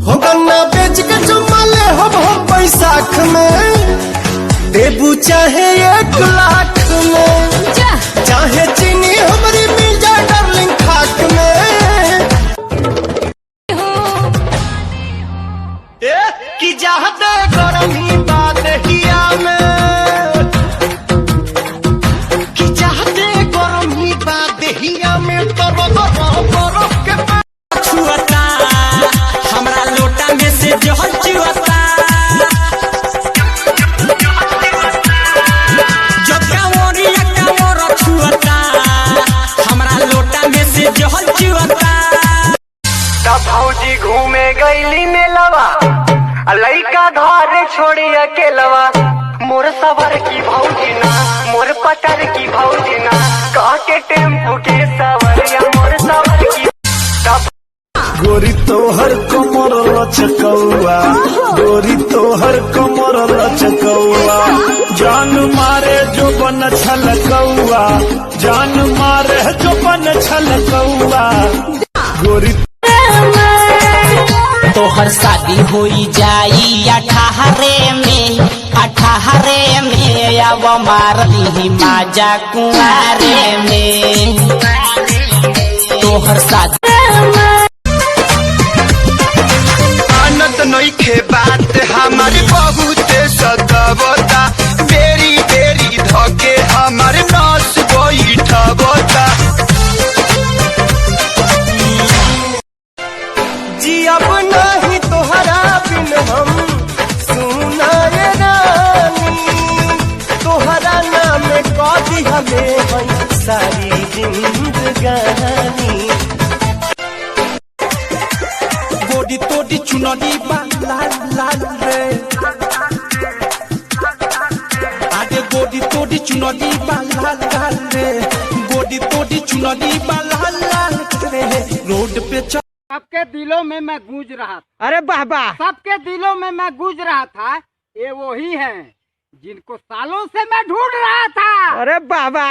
हो गन्ना बेच के चुम्मा ले हम बैसाख में, देबू चाहे 1 लाख में, चाहे चीनी हमारी मिल जाए डार्लिंग खाक में। कि चाहते गरमी बात हिया में, कि चाहते गरमी बात हिया में, बरफ के छुअता हमरा लोटा में से जहर चुअता, जो कांवरिया कांवर छुअता हमरा लोटा में से जहर चुअता। तब भौजी घूमे गईली मेलवा, लइका घर छोड़ी अकेलवा, मोर सवर की भौजी ना, मोर पटर की भौजी ना, कह के टेम्पू के सवरिया मोर सवर की। गोरी तोहर कमर लचकौआ, गोरी तोहर कमर लचकौआ, जान मारे जो बन छलकौआ, जान मारे जो बन छलकौआ। गोरी तोहर शादी होई जाई 18 में, 18 में अब मार दी माजा कुंवारे में। तोहर शादी आनंद नइखे बात हमारे बहुत सतावता, बेरी बेरी धके हमारे नस बैठवता। जी अब नहीं तोहरा बिन हम सुनाए रानी, तोहरा नाम कदी हमें है सारी जिंदगानी। गोडी तोडी चुनरी बा लाल लाल रे, आगे गोडी तोडी चुनरी बा लाल लाल रे, गोडी तोडी चुनरी बा लाल लाल रे। रोड पे सबके दिलों में मैं गूंज रहा था। अरे बाबा, सबके दिलों में मैं गूंज रहा था, ये वही हैं जिनको सालों से मैं ढूंढ रहा था। अरे बाबा।